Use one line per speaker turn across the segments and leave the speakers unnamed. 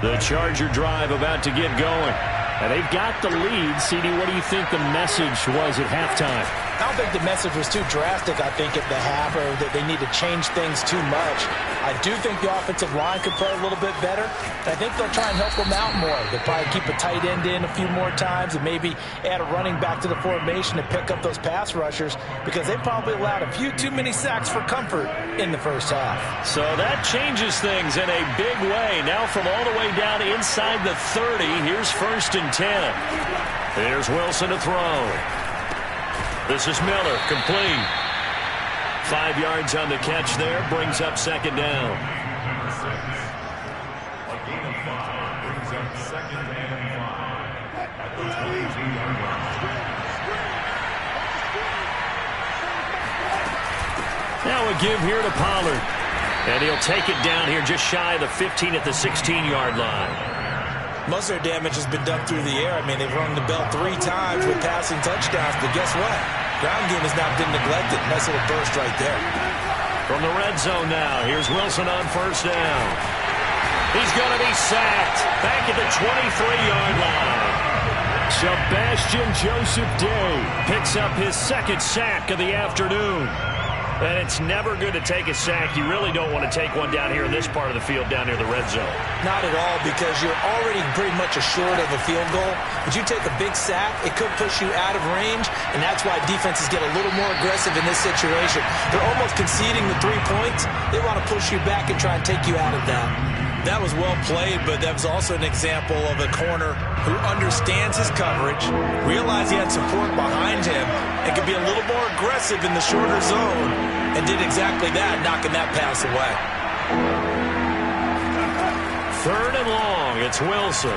The Charger drive about to get going. And they've got the lead. CD, what do you think the message was at halftime?
I don't think the message was too drastic, I think, at the half, or that they need to change things too much. I do think the offensive line could play a little bit better. I think they'll try and help them out more. They'll probably keep a tight end in a few more times and maybe add a running back to the formation to pick up those pass rushers, because they probably allowed a few too many sacks for comfort in the first half.
So that changes things in a big way. Now from all the way down inside the 30, here's 1st and 10. Here's Wilson to throw. This is Miller, complete. 5 yards on the catch there, brings up 2nd down.
A gain of 5 brings up 2nd and 5 at the 22-yard line.
Now a give here to Pollard. And he'll take it down here just shy of the 15 at the 16-yard line.
Most of their damage has been done through the air. I mean, they've rung the bell 3 times with passing touchdowns, but guess what? Ground game has not been neglected. Nice little burst right there.
From the red zone now, here's Wilson on 1st down. He's going to be sacked back at the 23-yard line. Sebastian Joseph Day picks up his 2nd sack of the afternoon. And it's never good to take a sack. You really don't want to take one down here in this part of the field, down near the red zone.
Not at all, because you're already pretty much assured of a field goal. But you take a big sack, it could push you out of range, and that's why defenses get a little more aggressive in this situation. They're almost conceding the 3 points. They want to push you back and try and take you out of that. That was well played, but that was also an example of a corner who understands his coverage, realized he had support behind him, and could be a little more aggressive in the shorter zone, and did exactly that, knocking that pass away.
3rd and long, it's Wilson.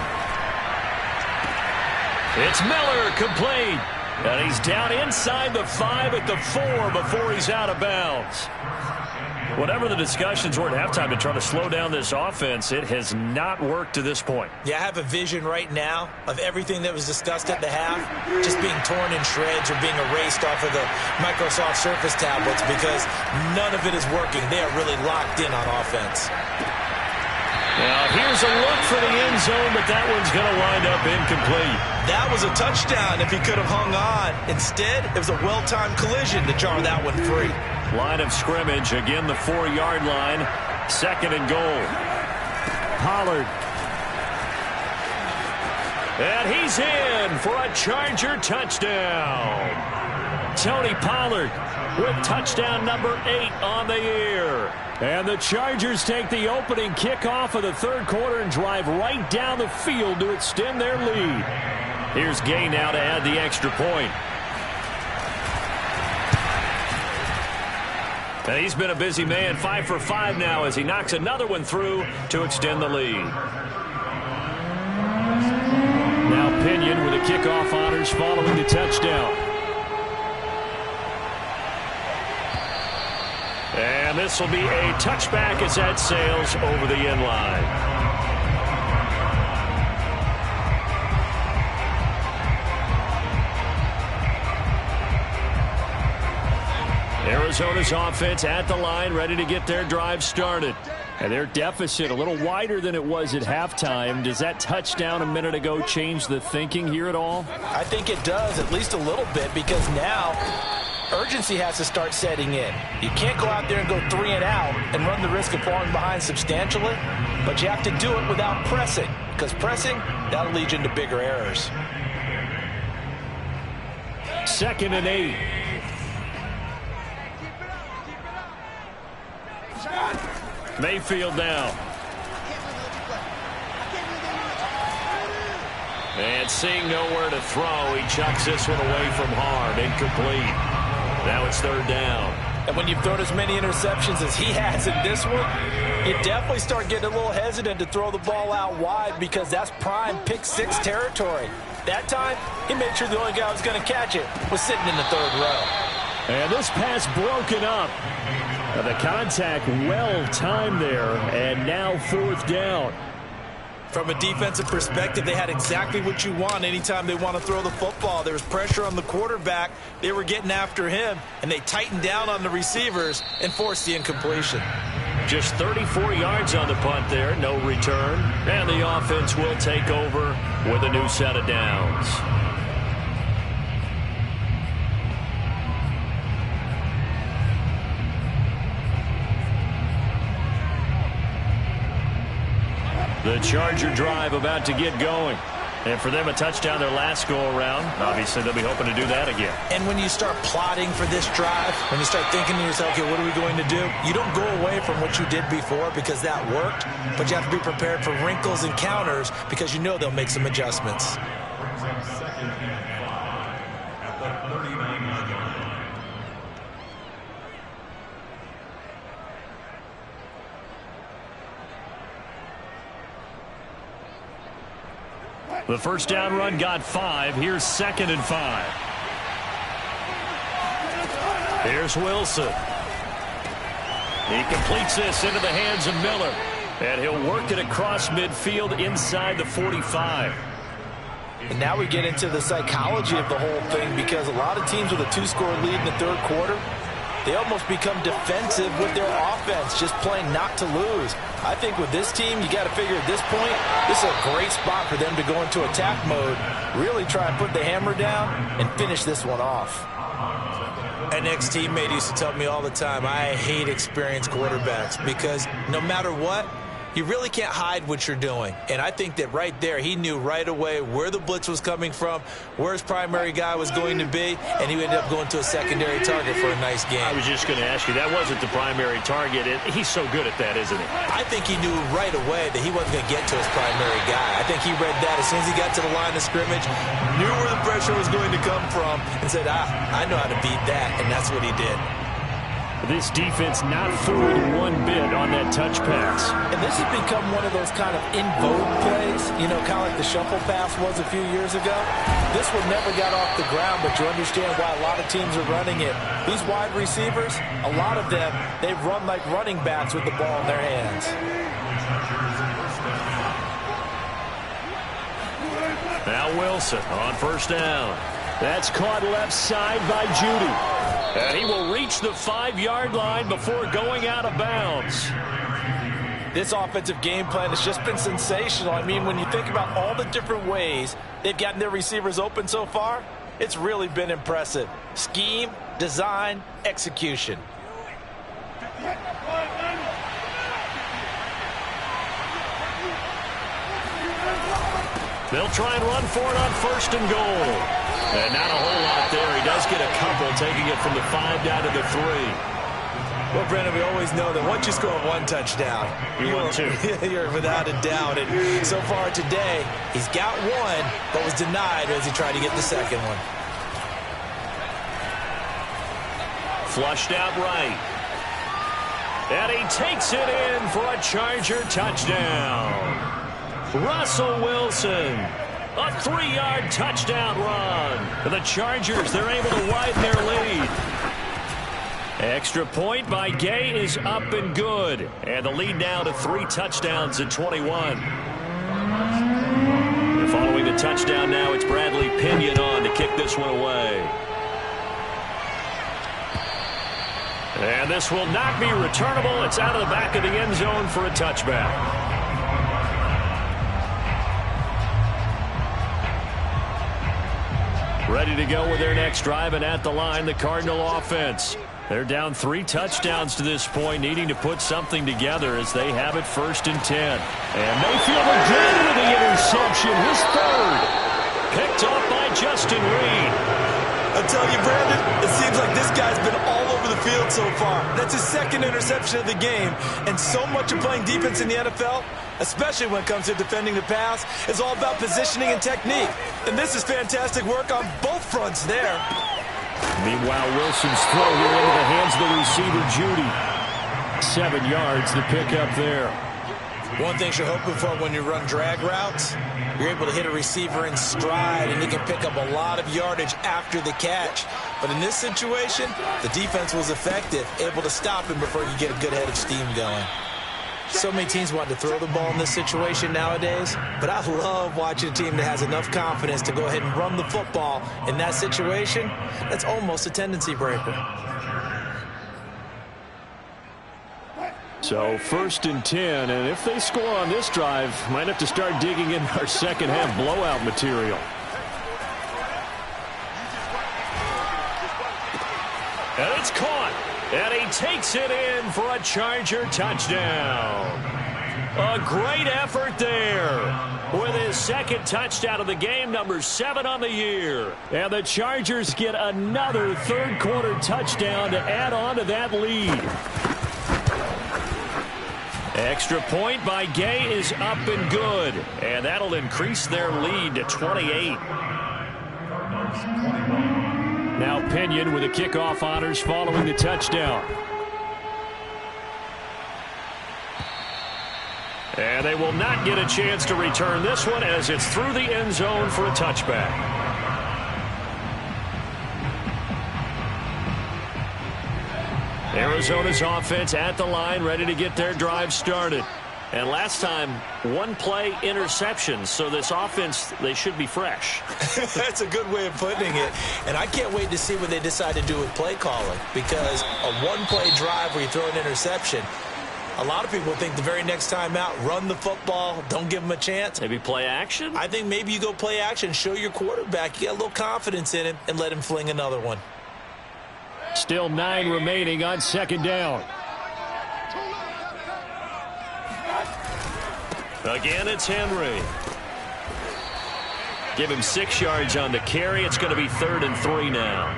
It's Miller, complete. And he's down inside the 5 at the 4 before he's out of bounds. Whatever the discussions were at halftime to try to slow down this offense, it has not worked to this point.
Yeah, I have a vision right now of everything that was discussed at the half just being torn in shreds or being erased off of the Microsoft Surface tablets, because none of it is working. They are really locked in on offense.
Now, here's a look for the end zone, but that one's going to wind up incomplete.
That was a touchdown if he could have hung on. Instead, it was a well-timed collision to jar that one free.
Line of scrimmage, again the 4-yard line, 2nd and goal. Pollard. And he's in for a Charger touchdown. Tony Pollard with touchdown number 8 on the year. And the Chargers take the opening kickoff of the 3rd quarter and drive right down the field to extend their lead. Here's Gay now to add the extra point. And he's been a busy man, 5 for 5 now as he knocks another one through to extend the lead. Now Pinion with the kickoff honors following the touchdown. And this will be a touchback as that sails over the end line. Arizona's offense at the line, ready to get their drive started. And their deficit a little wider than it was at halftime. Does that touchdown a minute ago change the thinking here at all?
I think it does, at least a little bit, because now urgency has to start setting in. You can't go out there and go 3 and out and run the risk of falling behind substantially, but you have to do it without pressing, because pressing, that'll lead you into bigger errors.
2nd and 8. Mayfield now. And seeing nowhere to throw, he chucks this one away from Harm. Incomplete. Now it's 3rd down.
And when you've thrown as many interceptions as he has in this one, you definitely start getting a little hesitant to throw the ball out wide, because that's prime pick 6 territory. That time, he made sure the only guy who was going to catch it was sitting in the 3rd row.
And this pass broken up. The contact well timed there, and now 4th down.
From a defensive perspective, they had exactly what you want anytime they want to throw the football. There was pressure on the quarterback. They were getting after him, and they tightened down on the receivers and forced the incompletion.
Just 34 yards on the punt there, no return. And the offense will take over with a new set of downs. The Charger drive about to get going. And for them, a touchdown their last go-around. Obviously, they'll be hoping to do that again.
And when you start plotting for this drive, when you start thinking to yourself, okay, what are we going to do? You don't go away from what you did before because that worked, but you have to be prepared for wrinkles and counters because you know they'll make some adjustments.
Brings up 2nd and 5 at the 39-yard line.
The first down run got 5. Here's 2nd and 5. Here's Wilson. He completes this into the hands of Miller. And he'll work it across midfield inside the 45.
And now we get into the psychology of the whole thing because a lot of teams with a 2-score lead in the third quarter, they almost become defensive with their offense, just playing not to lose. I think with this team, you got to figure at this point, this is a great spot for them to go into attack mode, really try and put the hammer down and finish this one off. An ex-teammate used to tell me all the time, I hate experienced quarterbacks because no matter what, you really can't hide what you're doing. And I think that right there, he knew right away where the blitz was coming from, where his primary guy was going to be, and he ended up going to a secondary target for a nice game.
I was just going to ask you, that wasn't the primary target. He's so good at that, isn't he?
I think he knew right away that he wasn't going to get to his primary guy. I think he read that as soon as he got to the line of scrimmage, knew where the pressure was going to come from, and said, I know how to beat that, and that's what he did.
This defense not fooled one bit on that touch pass.
And this has become one of those kind of in vogue plays, you know, kind of like the shuffle pass was a few years ago. This one never got off the ground, but you understand why a lot of teams are running it. These wide receivers, a lot of them, they run like running backs with the ball in their hands.
Now Wilson on first down. That's caught left side by Judy. And he will reach the 5-yard line before going out of bounds.
This offensive game plan has just been sensational. I mean, when you think about all the different ways they've gotten their receivers open so far, it's really been impressive. Scheme, design, execution.
They'll try and run for it on first and goal. And not a whole lot there. He does get a couple, taking it from the 5 down to the 3.
Well, Brandon, we always know that once you score one touchdown,
you won 2.
You're without a doubt. And so far today, he's got one, but was denied as he tried to get the second one.
Flushed out right. And he takes it in for a Charger touchdown. Russell Wilson. A 3-yard touchdown run. The Chargers, they're able to widen their lead. Extra point by Gay is up and good. And the lead now to 3 touchdowns at 21. And following the touchdown now, it's Bradley Pinion on to kick this one away. And this will not be returnable. It's out of the back of the end zone for a touchback. Ready to go with their next drive, and at the line, the Cardinal offense. They're down 3 touchdowns to this point, needing to put something together as they have it 1st and 10. And Mayfield again with the interception, his 3rd. Picked off by Justin Reed.
I tell you, Brandon, it seems like this guy's been all over the field so far. That's his 2nd interception of the game. And so much of playing defense in the NFL, especially when it comes to defending the pass, is all about positioning and technique. And this is fantastic work on both fronts there.
Meanwhile, Wilson's throw here into the hands of the receiver, Judy. 7 yards to pick up there.
One thing you're hoping for when you run drag routes, you're able to hit a receiver in stride, and he can pick up a lot of yardage after the catch. But in this situation, the defense was effective, able to stop him before you get a good head of steam going. So many teams want to throw the ball in this situation nowadays, but I love watching a team that has enough confidence to go ahead and run the football in that situation. That's almost a tendency breaker.
So 1st and 10, and if they score on this drive, might have to start digging in our second half blowout material. And it's caught, and he takes it in for a Charger touchdown. A great effort there with his second touchdown of the game, number 7 on the year. And the Chargers get another third-quarter touchdown to add on to that lead. Extra point by Gay is up and good, and that'll increase their lead to 28. Now Pinion with the kickoff honors following the touchdown. And they will not get a chance to return this one as it's through the end zone for a touchback. Arizona's offense at the line, ready to get their drive started. And last time, one play interception, so this offense, they should be fresh.
That's a good way of putting it. And I can't wait to see what they decide to do with play calling, because a one-play drive where you throw an interception, a lot of people think the very next time out, run the football, don't give them a chance.
Maybe play action?
I think maybe you go play action, show your quarterback, you got a little confidence in him, and let him fling another one.
Still 9 remaining on second down. Again, it's Henry. Give him 6 yards on the carry. It's going to be 3rd and 3 now.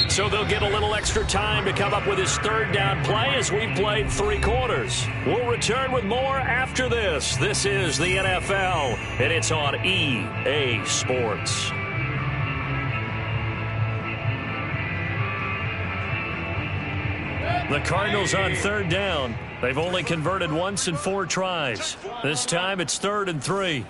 So they'll get a little extra time to come up with his 3rd down play as we've played 3 quarters. We'll return with more after this. This is the NFL, and it's on EA Sports. The Cardinals on 3rd down. They've only converted once in 4 tries. This time it's 3rd and 3.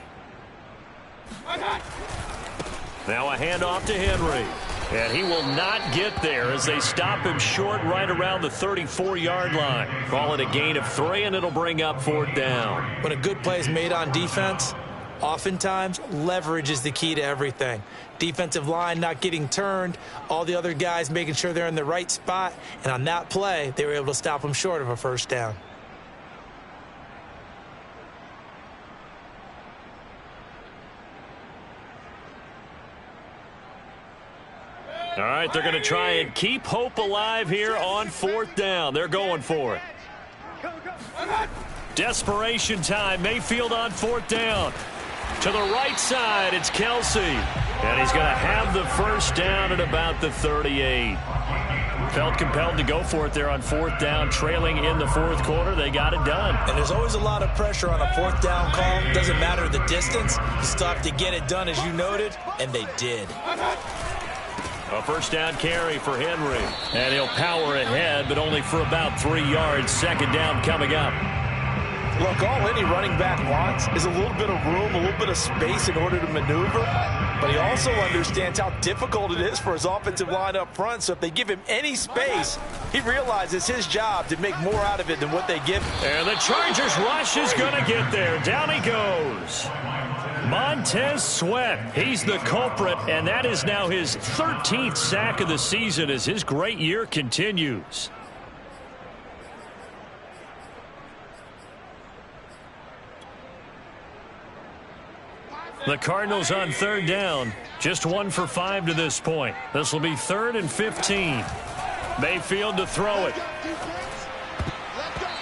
Now a handoff to Henry. And he will not get there as they stop him short right around the 34-yard line. Call it a gain of 3, and it'll bring up 4th down.
When a good play is made on defense, oftentimes leverage is the key to everything. Defensive line not getting turned, all the other guys making sure they're in the right spot, and on that play, they were able to stop them short of a 1st down.
All right, they're going to try and keep hope alive here on 4th down. They're going for it. Desperation time. Mayfield on 4th down. To the right side, it's Kelsey. And he's going to have the 1st down at about the 38. Felt compelled to go for it there on 4th down, trailing in the 4th quarter. They got it done.
And there's always a lot of pressure on a 4th down call. Doesn't matter the distance. You still have to get it done, as you noted, and they did.
A 1st down carry for Henry. And he'll power ahead, but only for about 3 yards. 2nd down coming up.
Look, all any running back wants is a little bit of room, a little bit of space in order to maneuver. But he also understands how difficult it is for his offensive line up front. So if they give him any space, he realizes his job to make more out of it than what they give him.
And the Chargers rush is going to get there. Down he goes. Montez Sweat, he's the culprit, and that is now his 13th sack of the season as his great year continues. The Cardinals on 3rd down, just 1 for 5 to this point. This will be 3rd and 15. Mayfield to throw it.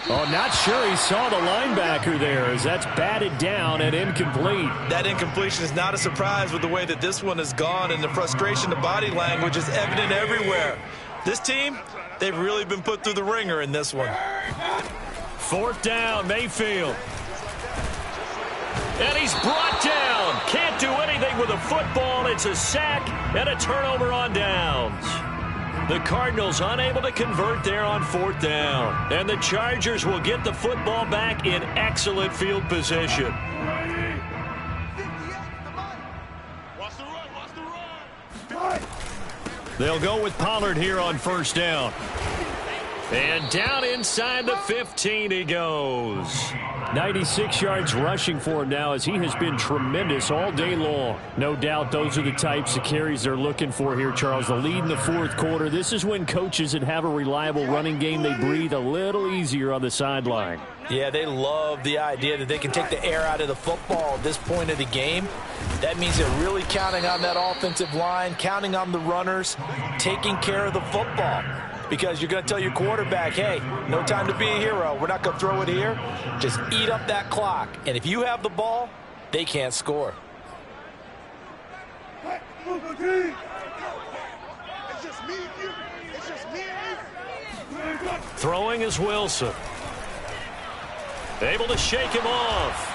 Oh, not sure he saw the linebacker there as that's batted down and incomplete.
That incompletion is not a surprise with the way that this one has gone, and the frustration, the body language is evident everywhere. This team, they've really been put through the ringer in this one.
4th down, Mayfield. And he's brought down. Can't do anything with a football. It's a sack and a turnover on downs. The Cardinals unable to convert there on 4th down. And the Chargers will get the football back in excellent field position. They'll go with Pollard here on 1st down. And down inside the 15 he goes. 96 yards rushing for him now, as he has been tremendous all day long. No doubt those are the types of carries they're looking for here, Charles. The lead in the fourth quarter. This is when coaches that have a reliable running game, they breathe a little easier on the sideline.
Yeah, they love the idea that they can take the air out of the football at this point of the game. That means they're really counting on that offensive line, counting on the runners, taking care of the football. Because you're going to tell your quarterback, hey, no time to be a hero. We're not going to throw it here. Just eat up that clock. And if you have the ball, they can't score.
Throwing is Wilson. Able to shake him off.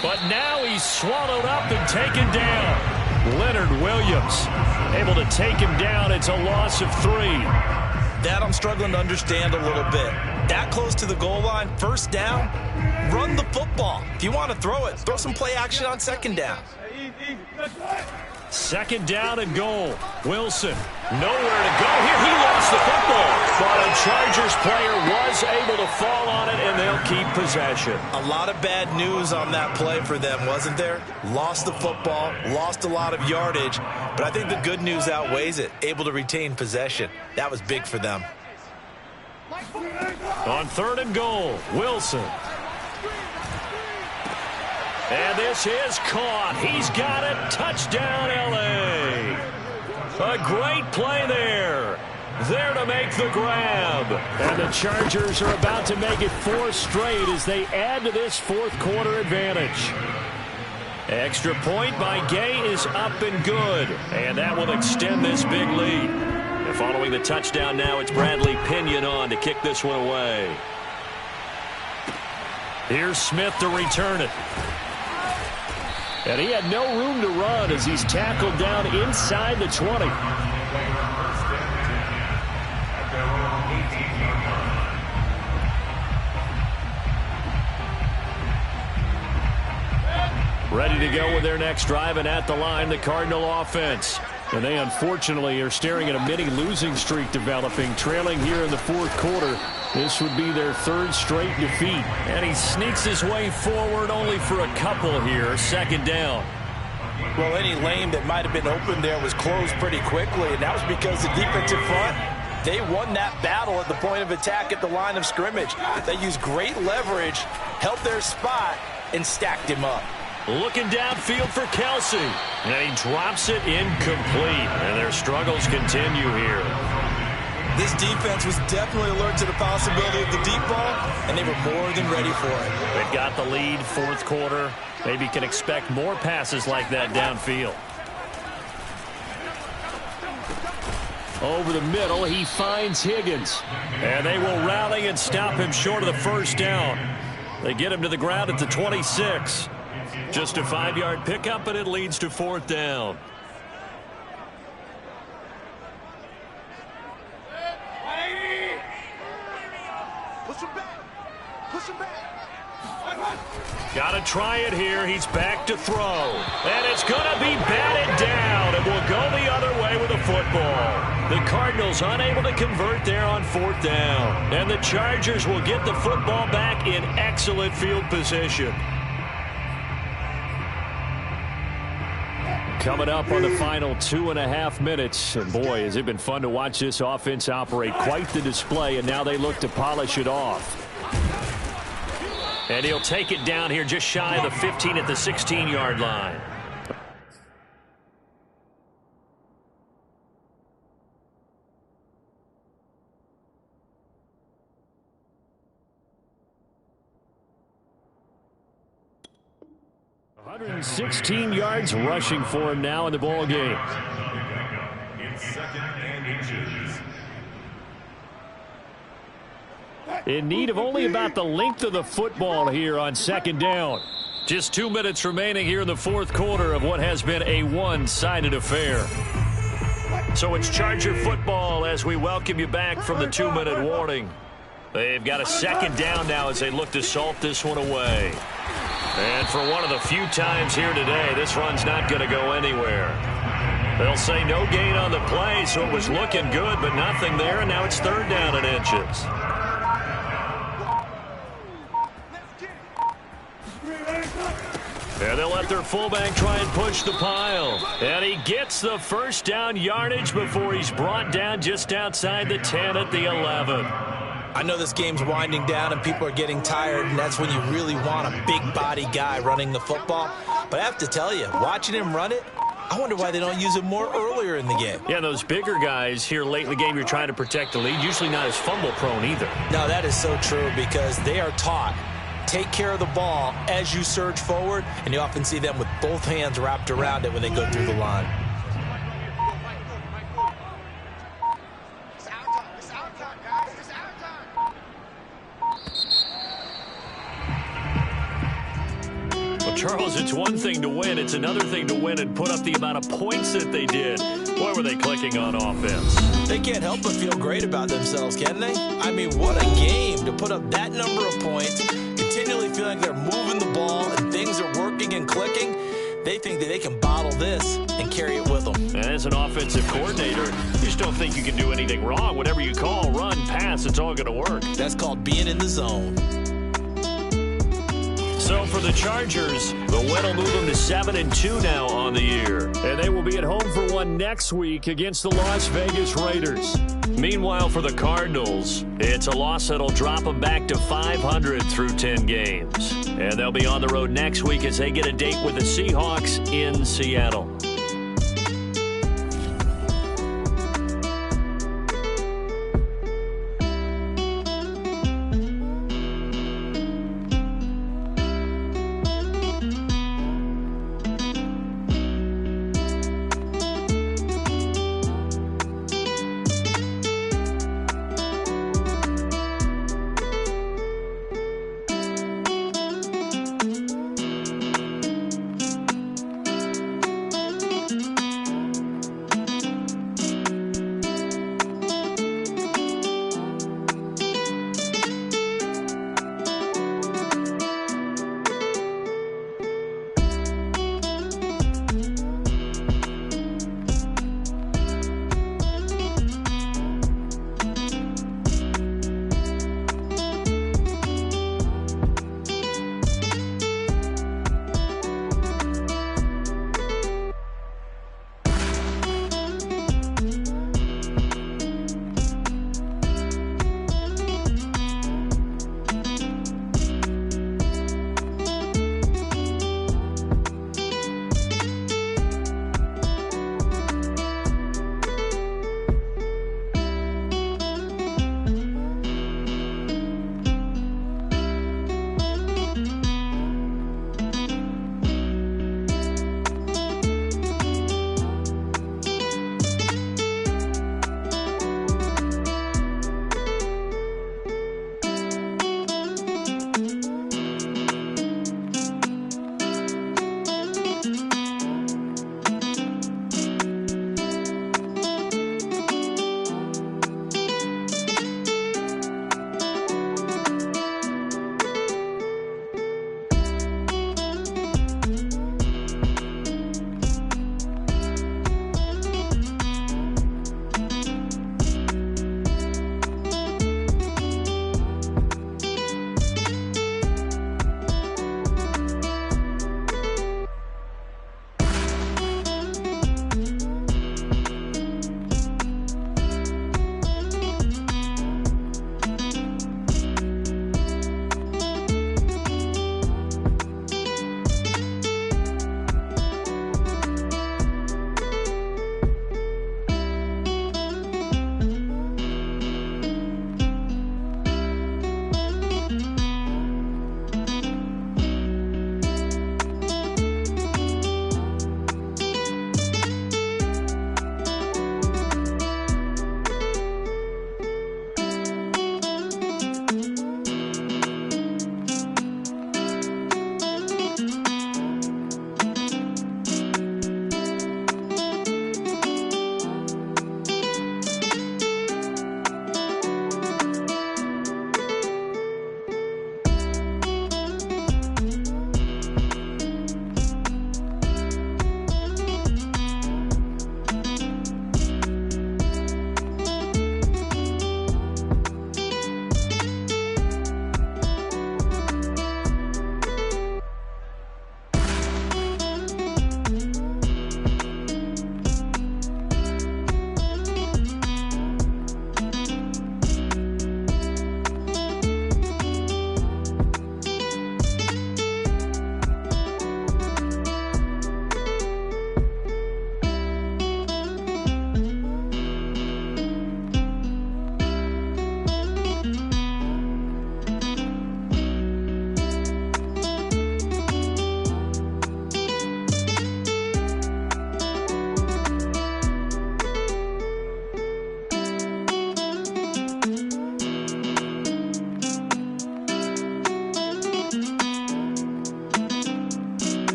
But now he's swallowed up and taken down. Leonard Williams able to take him down. It's a loss of 3.
That I'm struggling to understand a little bit. That close to the goal line, first down, run the football. If you want to throw it, throw some play action on second down.
Second down and goal. Wilson, nowhere to go here. He lost the football. But a Chargers player was able to fall on it, and they'll keep possession.
A lot of bad news on that play for them, wasn't there? Lost the football, lost a lot of yardage, but I think the good news outweighs it. Able to retain possession. That was big for them.
On third and goal, Wilson. And this is caught. He's got it. Touchdown, L.A. A great play there. There to make the grab. And the Chargers are about to make it 4 straight as they add to this fourth quarter advantage. Extra point by Gay is up and good. And that will extend this big lead. And following the touchdown now, it's Bradley Pinion on to kick this one away. Here's Smith to return it. And he had no room to run as he's tackled down inside the 20. Ready to go with their next drive, and at the line, the Cardinal offense. And they unfortunately are staring at a mini losing streak developing, trailing here in the fourth quarter. This would be their 3rd straight defeat. And he sneaks his way forward only for a couple here. Second down.
Well, any lane that might have been open there was closed pretty quickly, and that was because the defensive front, they won that battle at the point of attack at the line of scrimmage. They used great leverage, held their spot, and stacked him up.
Looking downfield for Kelsey. And he drops it incomplete. And their struggles continue here.
This defense was definitely alert to the possibility of the deep ball, and they were more than ready for it.
They've got the lead, fourth quarter. Maybe can expect more passes like that downfield. Over the middle, he finds Higgins. And they will rally and stop him short of the first down. They get him to the ground at the 26. Just a 5-yard pickup, and it leads to fourth down. Got to try it here. He's back to throw. And it's going to be batted down. It will go the other way with the football. The Cardinals unable to convert there on fourth down. And the Chargers will get the football back in excellent field position. Coming up on the final 2.5 minutes. And boy, has it been fun to watch this offense operate. Quite the display, and now they look to polish it off. And he'll take it down here just shy of the 15 at the 16-yard line. $116 yards rushing for him now in the ball game.
It's 2nd and inches.
In need of only about the length of the football here on second down. Just 2 minutes remaining here in the fourth quarter of what has been a one-sided affair. So it's Charger football as we welcome you back from the 2-minute warning. They've got a second down now as they look to salt this one away. And for one of the few times here today, this run's not going to go anywhere. They'll say no gain on the play, so it was looking good, but nothing there, and now it's third down and inches. And they'll let their fullback try and push the pile. And he gets the first down yardage before he's brought down just outside the 10 at the 11.
I know this game's winding down and people are getting tired, and that's when you really want a big body guy running the football. But I have to tell you, watching him run it, I wonder why they don't use him more earlier in the game.
Yeah, those bigger guys here late in the game, you're trying to protect the lead, usually not as fumble prone either.
No, that is so true because they are taught. Take care of the ball as you surge forward, and you often see them with both hands wrapped around it when they go through the line.
Well, Charles, it's one thing to win. It's another thing to win and put up the amount of points that they did. Boy, were they clicking on offense.
They can't help but feel great about themselves, can they? I mean, what a game to put up that number of points, continually feeling like they're moving the ball and things are working and clicking. They think that they can bottle this and carry it with them.
And as an offensive coordinator, you just don't think you can do anything wrong. Whatever you call, run, pass, it's all going to work.
That's called being in the zone.
So for the Chargers, the win will move them to 7-2 now on the year. And they will be at home for one next week against the Las Vegas Raiders. Meanwhile, for the Cardinals, it's a loss that'll drop them back to 500 through 10 games. And they'll be on the road next week as they get a date with the Seahawks in Seattle.